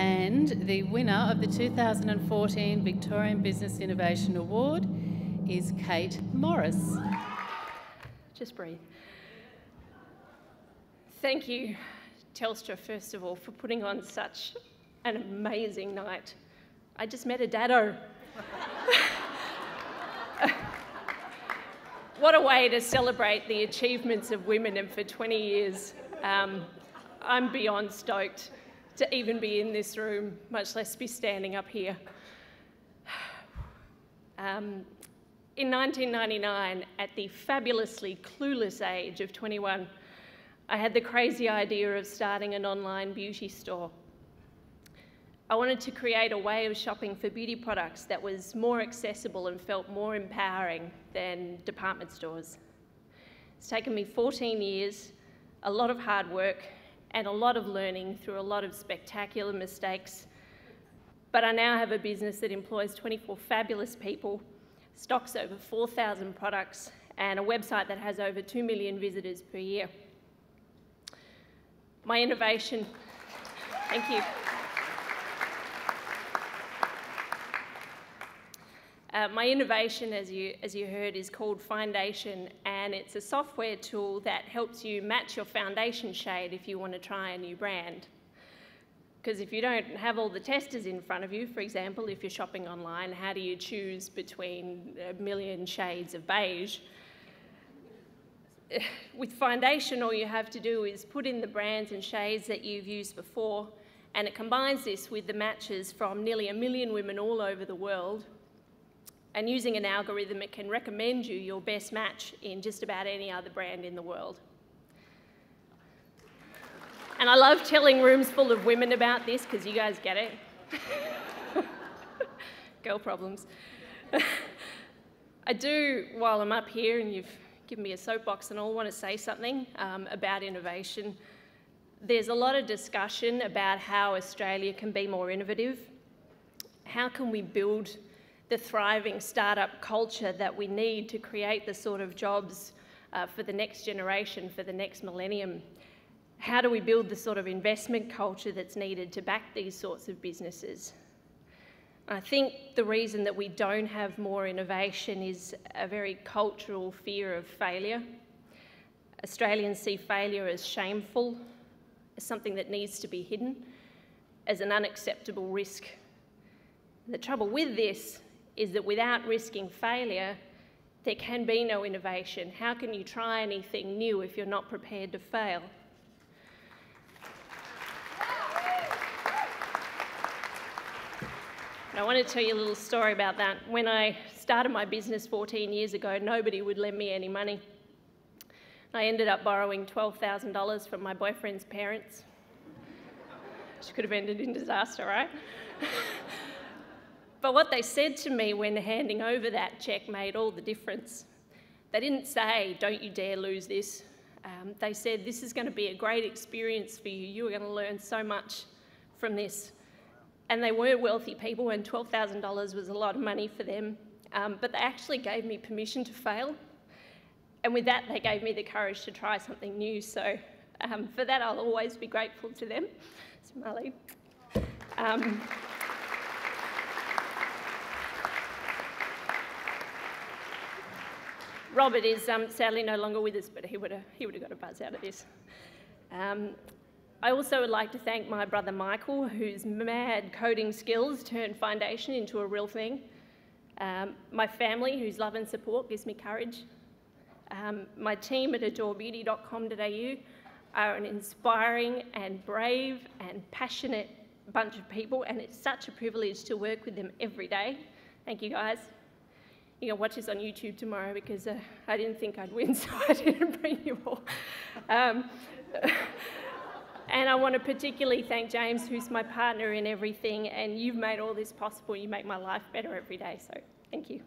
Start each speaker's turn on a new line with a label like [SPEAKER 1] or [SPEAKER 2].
[SPEAKER 1] And the winner of the 2014 Victorian Business Innovation Award is Kate Morris.
[SPEAKER 2] Just breathe. Thank you, Telstra, first of all, for putting on such an amazing night. I just met a daddo. What a way to celebrate the achievements of women, and for 20 years, I'm beyond stoked to even be in this room, much less be standing up here. In 1999, at the fabulously clueless age of 21, I had the crazy idea of starting an online beauty store. I wanted to create a way of shopping for beauty products that was more accessible and felt more empowering than department stores. It's taken me 14 years, a lot of hard work, and a lot of learning through a lot of spectacular mistakes. But I now have a business that employs 24 fabulous people, stocks over 4,000 products, and a website that has over 2 million visitors per year. My innovation, thank you. My innovation, as you heard, is called Foundation, and it's a software tool that helps you match your foundation shade if you want to try a new brand. Because if you don't have all the testers in front of you, for example, if you're shopping online, how do you choose between a million shades of beige? With Foundation, all you have to do is put in the brands and shades that you've used before, and it combines this with the matches from nearly 1 million women all over the world. And using an algorithm, it can recommend you your best match in just about any other brand in the world. And I love telling rooms full of women about this because you guys get it. Girl problems. I do, while I'm up here and you've given me a soapbox and all, want to say something about innovation. There's a lot of discussion about how Australia can be more innovative. How can we build the thriving startup culture that we need to create the sort of jobs for the next generation, for the next millennium? How do we build the sort of investment culture that's needed to back these sorts of businesses? I think the reason that we don't have more innovation is a very cultural fear of failure. Australians see failure as shameful, as something that needs to be hidden, as an unacceptable risk. The trouble with this is that without risking failure, there can be no innovation. How can you try anything new if you're not prepared to fail? And I want to tell you a little story about that. When I started my business 14 years ago, nobody would lend me any money. I ended up borrowing $12,000 from my boyfriend's parents, which could have ended in disaster, right? But what they said to me when handing over that cheque made all the difference. They didn't say, "Don't you dare lose this." They said, "This is going to be a great experience for you. You are going to learn so much from this." And they weren't wealthy people, and $12,000 was a lot of money for them. But they actually gave me permission to fail. And with that, they gave me the courage to try something new. So for that, I'll always be grateful to them. Smiley. Robert is sadly no longer with us, but he would have got a buzz out of this. I also would like to thank my brother Michael, whose mad coding skills turned Foundation into a real thing. My family, whose love and support gives me courage. My team at adorebeauty.com.au are an inspiring and brave and passionate bunch of people, and it's such a privilege to work with them every day. Thank you, guys. You can watch this on YouTube tomorrow because I didn't think I'd win, so I didn't bring you all. And I want to particularly thank James, who's my partner in everything, and you've made all this possible. You make my life better every day, so thank you.